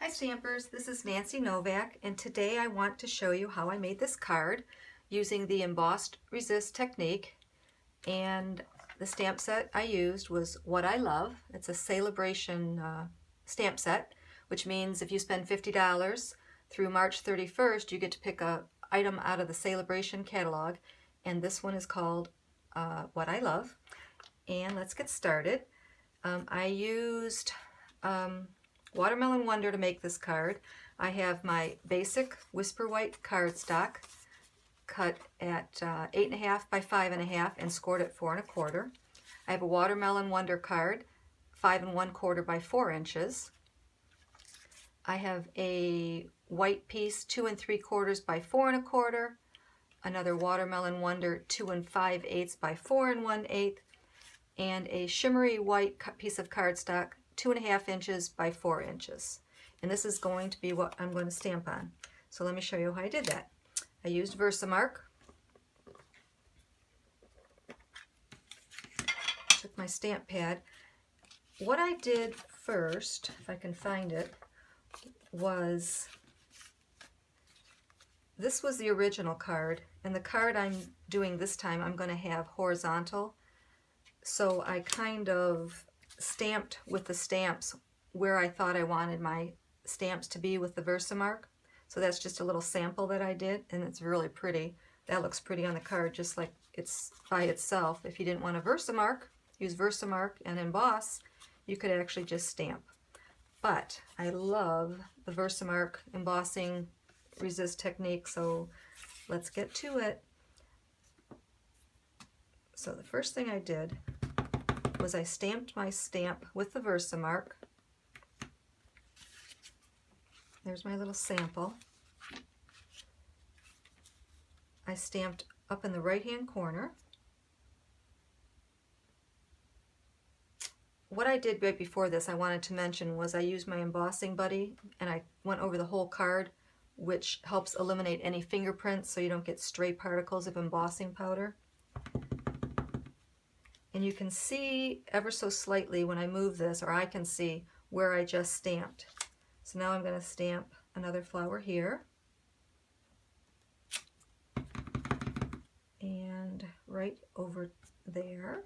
Hi Stampers, this is Nancy Novak, and today I want to show you how I made this card using the embossed resist technique. And the stamp set I used was What I Love. It's a celebration stamp set, which means if you spend $50 through March 31st, you get to pick a item out of the celebration catalog, and this one is called What I Love. And let's get started. I used Watermelon Wonder to make this card. I have my basic Whisper White cardstock cut at 8.5 by 5.5 and scored at 4 1/4. I have a Watermelon Wonder card 5 1/4 by 4 inches. I have a white piece 2 3/4 by 4 1/4. Another Watermelon Wonder 2 5/8 by 4 1/8, and a shimmery white piece of cardstock 2.5 inches by 4 inches. And this is going to be what I'm going to stamp on. So let me show you how I did that. I used VersaMark. Took my stamp pad. What I did first, if I can find it, was this was the original card, and the card I'm doing this time I'm going to have horizontal. So I kind of stamped with the stamps where I thought I wanted my stamps to be with the VersaMark. So that's just a little sample that I did, and it's really pretty. That looks pretty on the card just like it's by itself. If you didn't want a VersaMark, use VersaMark and emboss, you could actually just stamp. But I love the VersaMark embossing resist technique, so let's get to it. So the first thing I did was I stamped my stamp with the VersaMark. There's my little sample. I stamped up in the right-hand corner. What I did right before this, I wanted to mention, was I used my embossing buddy and I went over the whole card, which helps eliminate any fingerprints so you don't get stray particles of embossing powder. And you can see ever so slightly when I move this, or I can see where I just stamped. So now I'm going to stamp another flower here. And right over there.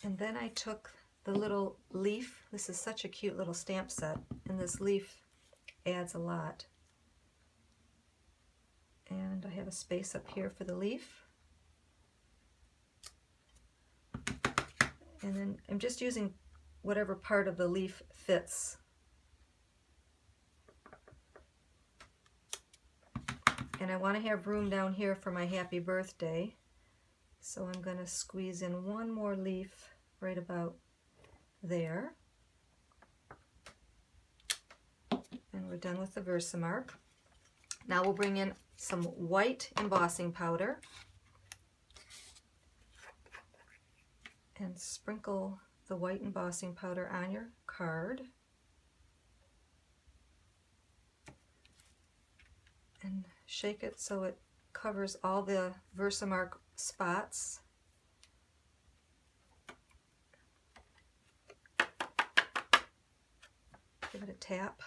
And then I took the little leaf. This is such a cute little stamp set, and this leaf adds a lot. And I have a space up here for the leaf. And then I'm just using whatever part of the leaf fits. And I want to have room down here for my happy birthday. So I'm going to squeeze in one more leaf right about there. And we're done with the VersaMark. Now we'll bring in some white embossing powder and sprinkle the white embossing powder on your card. And shake it so it covers all the VersaMark spots. Give it a tap,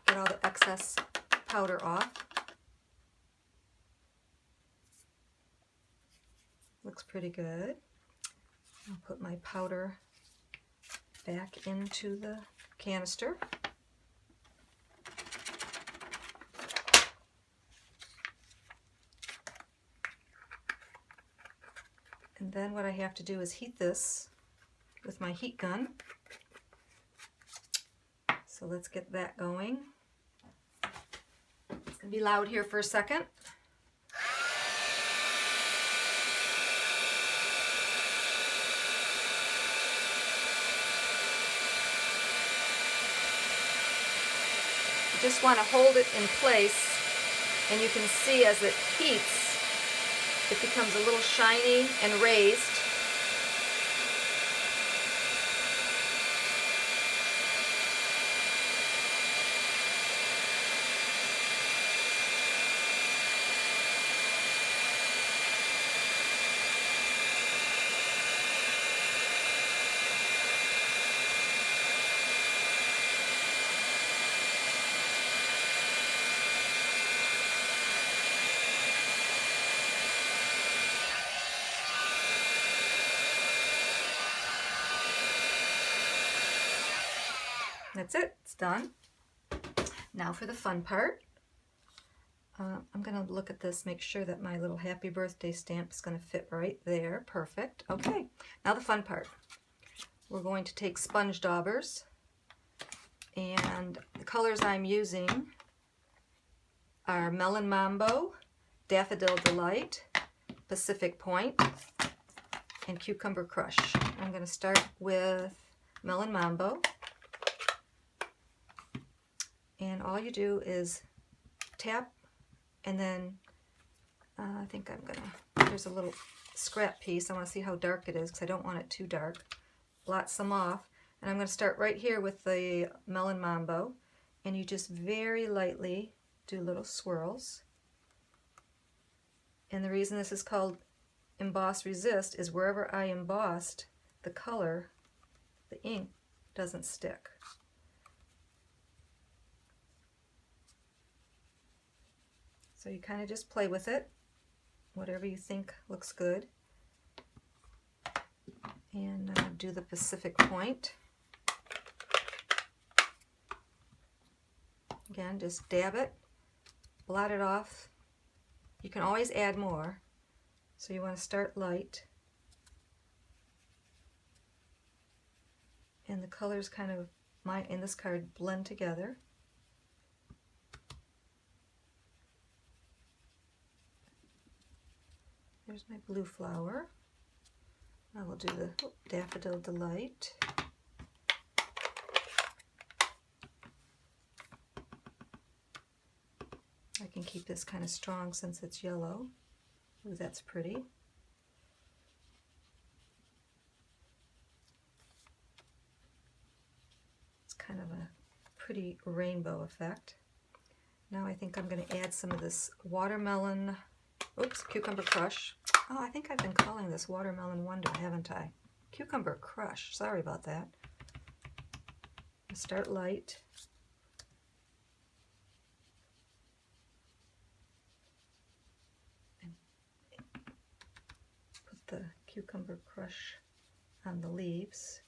get all the excess powder off. Looks pretty good. I'll put my powder back into the canister. And then what I have to do is heat this with my heat gun. So let's get that going. It's going to be loud here for a second. You just want to hold it in place, and you can see as it heats, it becomes a little shiny and raised. That's it, it's done. Now for the fun part. I'm going to look at this, make sure that my little happy birthday stamp is going to fit right there. Perfect. Okay, now the fun part. We're going to take sponge daubers, and the colors I'm using are Melon Mambo, Daffodil Delight, Pacific Point, and Cucumber Crush. I'm going to start with Melon Mambo, and all you do is tap, and then I think I'm gonna, there's a little scrap piece. I want to see how dark it is because I don't want it too dark. Blot some off, and I'm going to start right here with the Melon Mambo, and you just very lightly do little swirls. And the reason this is called Emboss Resist is wherever I embossed the color, the ink doesn't stick. So you kind of just play with it, whatever you think looks good. And do the Pacific Point. Again, just dab it, blot it off. You can always add more, so you want to start light. And the colors kind of, in this card, blend together. There's my blue flower. I will do the Daffodil Delight. I can keep this kind of strong since it's yellow. Ooh, that's pretty. It's kind of a pretty rainbow effect. Now I think I'm going to add some of this watermelon, Cucumber Crush. Oh, I think I've been calling this Watermelon Wonder, haven't I? Cucumber Crush, sorry about that. I'll start light. And put the Cucumber Crush on the leaves.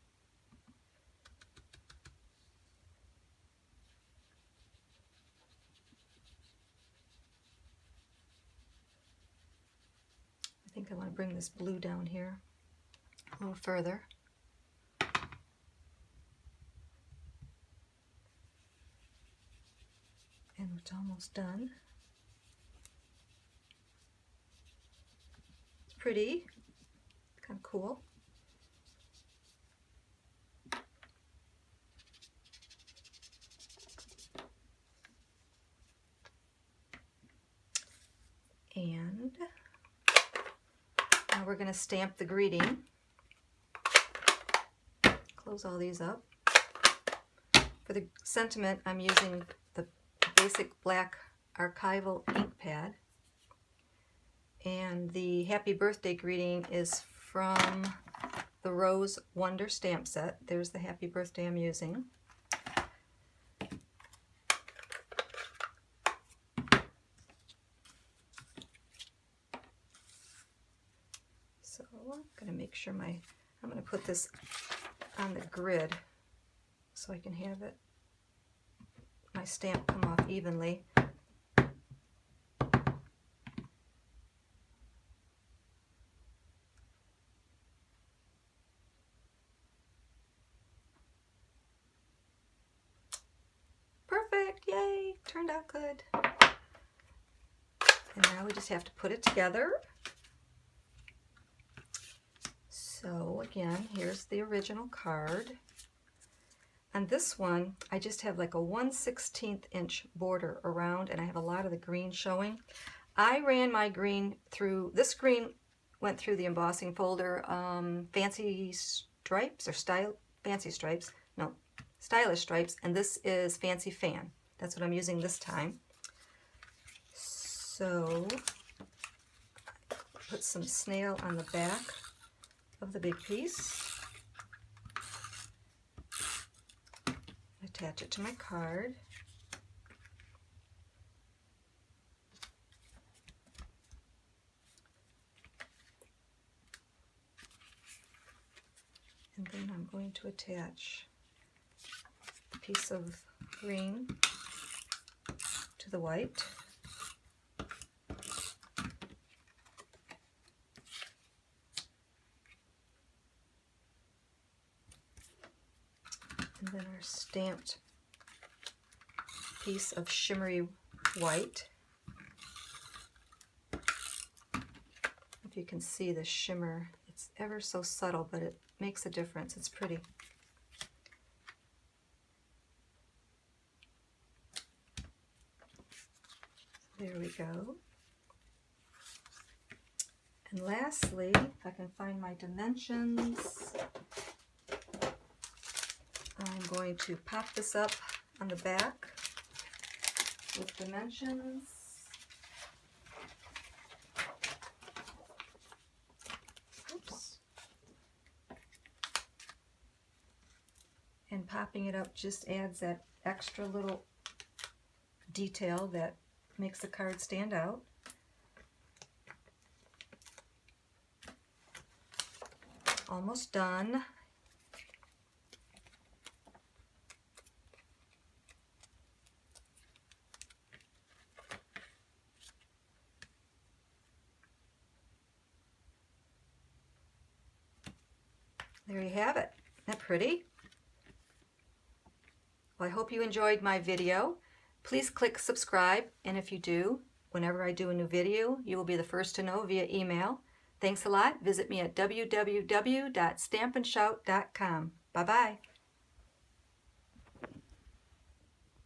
I think I want to bring this blue down here a little further. And it's almost done. It's pretty, kind of cool. And now we're going to stamp the greeting. Close all these up. For the sentiment, I'm using the basic black archival ink pad. And the happy birthday greeting is from the Rose Wonder stamp set. There's the happy birthday I'm using. So I'm going to make sure I'm going to put this on the grid so I can have it, my stamp come off evenly. Perfect, yay, turned out good. And now we just have to put it together. So again, here's the original card. On this one, I just have like a 1/16 inch border around, and I have a lot of the green showing. I ran my green through, this green went through the embossing folder, Fancy Stripes, or Fancy Stripes, no, Stylish Stripes, and this is Fancy Fan. That's what I'm using this time. So, put some snail on the back of the big piece. Attach it to my card. And then I'm going to attach the piece of green to the white. And then our stamped piece of shimmery white. If you can see the shimmer, it's ever so subtle, but it makes a difference. It's pretty. There we go. And lastly, if I can find my dimensions, I'm going to pop this up on the back with dimensions. Oops. And popping it up just adds that extra little detail that makes the card stand out. Almost done. There you have it. Isn't that pretty? Well, I hope you enjoyed my video. Please click subscribe, and if you do, whenever I do a new video, you will be the first to know via email. Thanks a lot. Visit me at www.stampandshout.com. Bye-bye.